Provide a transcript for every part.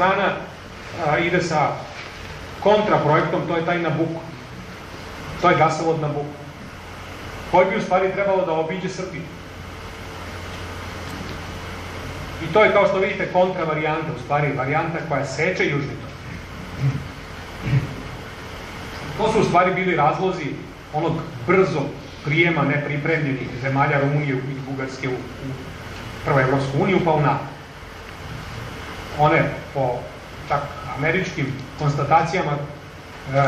strana ide sa kontraprojektom, to je taj Nabucco. To je gasovod Nabucco, koji bi u stvari trebalo da obiđe Srbiju. I to je, kao što vidite, kontravarijanta, u stvari varijanta koja seče Južni tok. To su u stvari bili razlozi onog brzog prijema nepripremljenih zemalja Rumunije i Bugarske u prvu Evropsku uniju, pa u NATO. One, po čak američkim konstatacijama,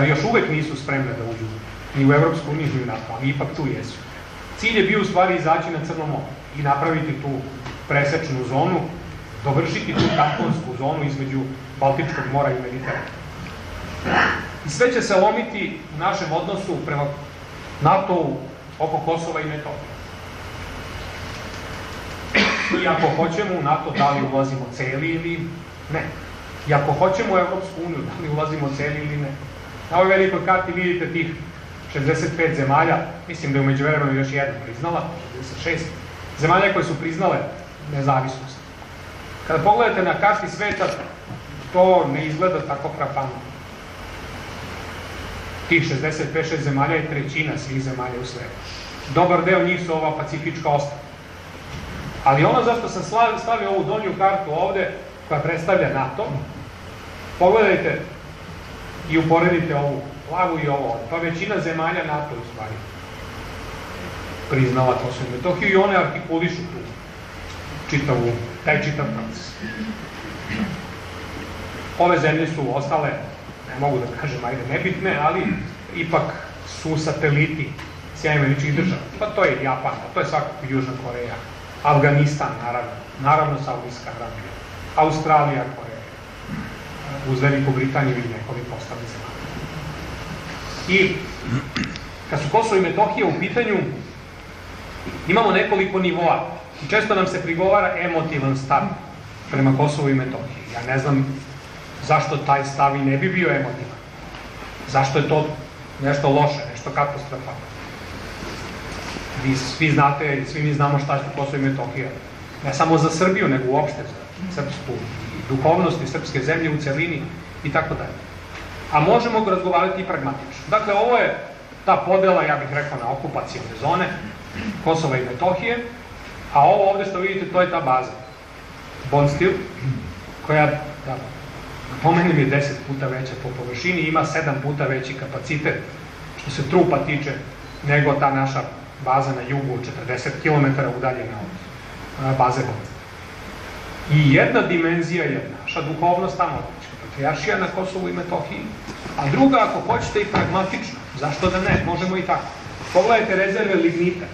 još uvek nisu spremne da uđu ni u Evropsku uniju ni u NATO, ali ipak tu jesu. Cilj je bio u stvari izaći na Crno more i napraviti tu presečnu zonu, dovršiti tu tamponsku zonu između Baltičkog mora i Mediterana. I sve će se lomiti u našem odnosu prema NATO-u oko Kosova i Metohije. I ako hoćemo u NATO, da li ulazimo celi ili ne. I ako hoćemo u Evropsku uniju, da li ulazimo celi ili ne. Na ovoj velikoj karti vidite tih 65 zemalja, mislim da je u međuvremenu još jedna priznala, 66 zemalja koje su priznale nezavisnost. Kada pogledate na karti sveta, to ne izgleda tako frapantno. Tih 65-6 zemalja je trećina svih zemalja u svetu. Dobar deo njih su ova pacifička ostrva. Ali ono zašto sam stavio ovu donju kartu ovde, koja predstavlja NATO, pogledajte i uporedite ovu plavu i ovo. Pa većina zemalja NATO u stvari priznala Kosovo i Metohiju i one artikulišu tu taj čitav proces. Ove zemlje su ostale, ne mogu da kažem, ajde nebitne, ali ipak su sateliti SAD. Pa to je Japan, pa to je svakako Južna Koreja, Afganistan, naravno Saudijska Arabija, Australija, Koreja, uz Veliku Britaniju i nekoliko ostalih zemalja. I kad su Kosovo i Metohija u pitanju, imamo nekoliko nivoa. I često nam se prigovara emotivan stav prema Kosovu i Metohiji. Ja ne znam zašto taj stav i ne bi bio emotivan. Zašto je to nešto loše, nešto katastrofalno. Vi svi znate i svi mi znamo šta je Kosovo i Metohija. Ne samo za Srbiju, nego uopšte za srpsku duhovnost i srpske zemlje u celini i tako dalje. A možemo razgovarati i pragmatično. Dakle, ovo je ta podela, ja bih rekao, na okupacione zone Kosova i Metohije, a ovo ovde što vidite, to je ta baza. Bonstil, koja, da pomenem, je 10 puta veća po površini, ima 7 puta veći kapacitet, što se trupa tiče, nego ta naša baza na jugu, 40 km udaljena od baze Bonstil. I jedna dimenzija je naša duhovnost tamo, patrijaršija na Kosovu i Metohiji, a druga, ako hoćete, i pragmatično. Zašto da ne? Možemo i tako. Pogledajte rezerve lignita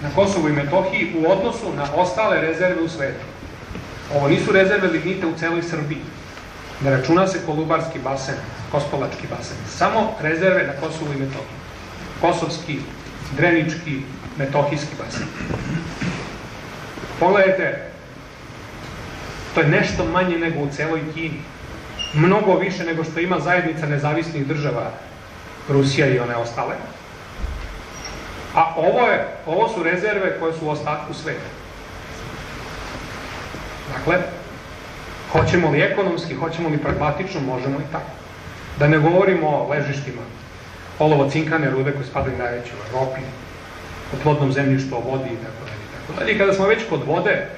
na Kosovu i Metohiji u odnosu na ostale rezerve u svetu. Ovo nisu rezerve lignita u celoj Srbiji. Ne računa se Kolubarski basen, Kospolački basen. Samo rezerve na Kosovu i Metohiji. Kosovski, Drenički, Metohijski basen. Pogledajte, to je nešto manje nego u celoj Kini. Mnogo više nego što ima zajednica nezavisnih država, Rusija i one ostale. A ovo su rezerve koje su u ostatku sveta. Dakle, hoćemo li ekonomski, hoćemo li pragmatično, možemo i tako. Da ne govorimo o ležištima olovo-cinkane rude koje spadaju najveće u Evropi, o plodnom zemljištu, o vodi i tako dalje. I kada smo već kod vode,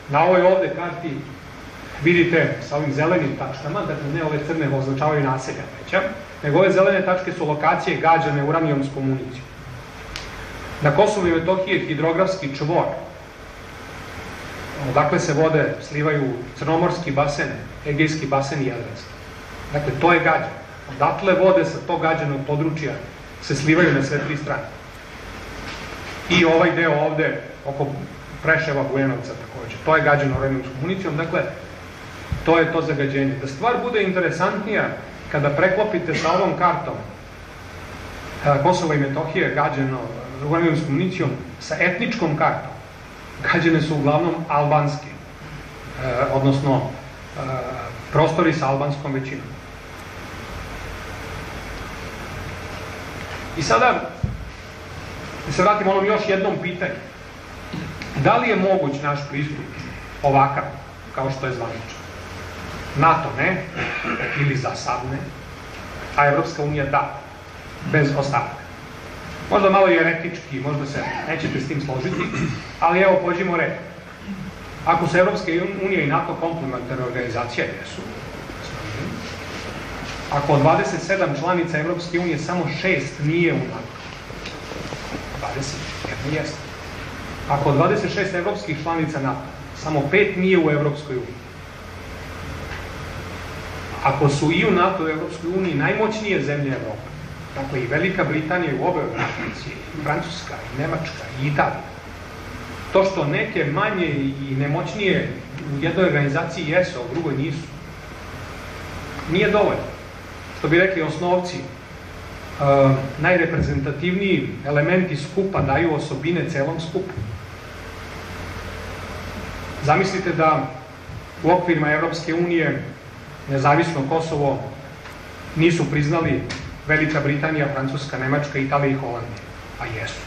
na ovoj ovde karti vidite sa ovim zelenim tačkama, dakle ne ove crne označavaju naselja veća, nego ove zelene tačke su lokacije gađane uranijumskom municijom. Na Kosovu i Metohiji je hidrografski čvor. Odakle se vode slivaju Crnomorski basen, Egejski basen i Jadranski. Dakle, to je gađano. Odatle vode sa tog gađanog područja se slivaju na sve tri strane. I ovaj deo ovde, oko Preševa, Bujanovca takođe, to je gađano uranijumskom municijom. Dakle, to je to zagađenje. Da stvar bude interesantnija, kada preklopite sa ovom kartom Kosova i Metohije gađano uranijumskom municijom sa etničkom kartom, gađane su uglavnom albanske, odnosno prostori sa albanskom većinom. I sada, da se vratimo onom još jednom pitanju. Da li je moguć naš pristup ovakav, kao što je zvaničan? NATO ne, ili za sad ne, a Evropska unija da, bez ostatka. Možda malo i eretički, možda se nećete s tim složiti, ali evo, pođimo red. Ako su Evropska unija i NATO komplementarne organizacije, jesu. Ako od 27 članica Evropske unije samo 6 nije u NATO, 21 jeste. Ako od 26 evropskih članica NATO, samo 5 nije u Evropskoj uniji. Ako su i u NATO i u Evropskoj uniji najmoćnije zemlje Evrope, dakle i Velika Britanija u obe organizacije, i Francuska, i Nemačka, i Italija, to što neke manje i nemoćnije u jednoj organizaciji jesu, a u drugoj nisu, nije dovoljno. Što bi rekli osnovci, najreprezentativniji elementi skupa daju osobine celom skupu. Zamislite da u okvirima Evropske unije nezavisno Kosovo nisu priznali Velika Britanija, Francuska, Nemačka, Italija i Holandija, a jesu.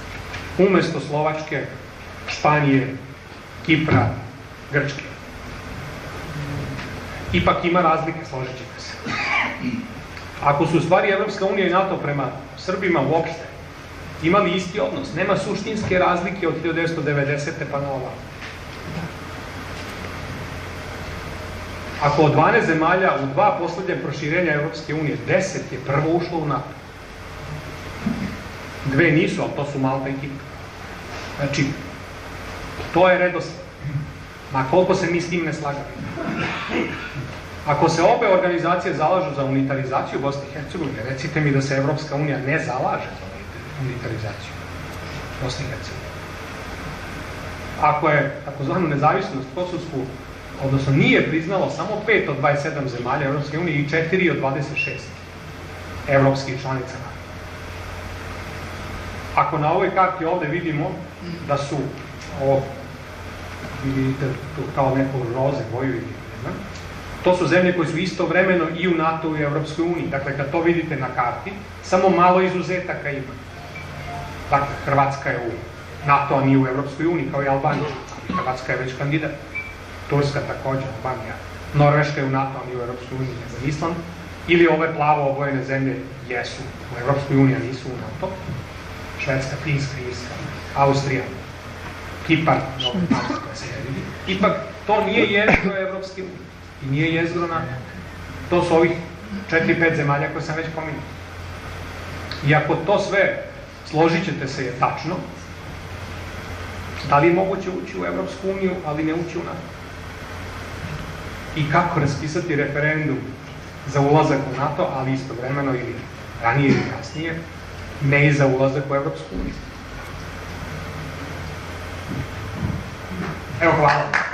Umesto Slovačke, Španije, Kipra, Grčke. Ipak ima razlike, složit ćete se. Ako su u stvari Evropska unija i NATO prema Srbima uopšte imali isti odnos, nema suštinske razlike od 1990. pa na ovamo. Ako od 12 zemalja u 2 poslednje proširenja Evropske unije, 10 je prvo ušlo u NATO. 2 nisu, ali to su Malta i Kipar. Znači, to je redosled. Ma koliko se mi s tim ne slagali. Ako se obe organizacije zalažu za unitarizaciju Bosne i Hercegovine, recite mi da se Evropska unija ne zalaže za unitarizaciju Bosne i Hercegovine. Ako je takozvanu nezavisnost kosovsku, odnosno nije priznalo samo 5 od 27 zemalja Evropske unije i 4 od 26 evropskih članica NATO. Ako na ovoj karti ovde vidimo da su, ovo vidite tu kao neko roze boju ili ne znam, to su zemlje koje su istovremeno i u NATO i u Evropskoj uniji. Dakle, kad to vidite na karti, samo malo izuzetaka ima. Dakle, Hrvatska je u NATO, a nije u Evropskoj uniji, kao i Albanija. Hrvatska je već kandidat. Turska također, Albanija. Norveška je u NATO, a nije u Evropskoj uniji, ne znam, Island. Ili ove plavo obojene zemlje jesu u Evropskoj uniji, a nisu u NATO. Švedska, Finska, Irska, Austrija, Kipar, koja se ne vidi. Ipak, to nije jezgro Evropske unije. I nije jezgro NATO. To su ovih 4-5 zemalja koje sam već pominjao. I ako to sve, složit ćete se, je tačno, da li je moguće ući u Evropsku uniju, ali ne ući u NATO? I kako raspisati referendum za ulazak u NATO, ali istovremeno ili ranije ili kasnije, ne i za ulazak u Evropsku uniju? Evo, hvala.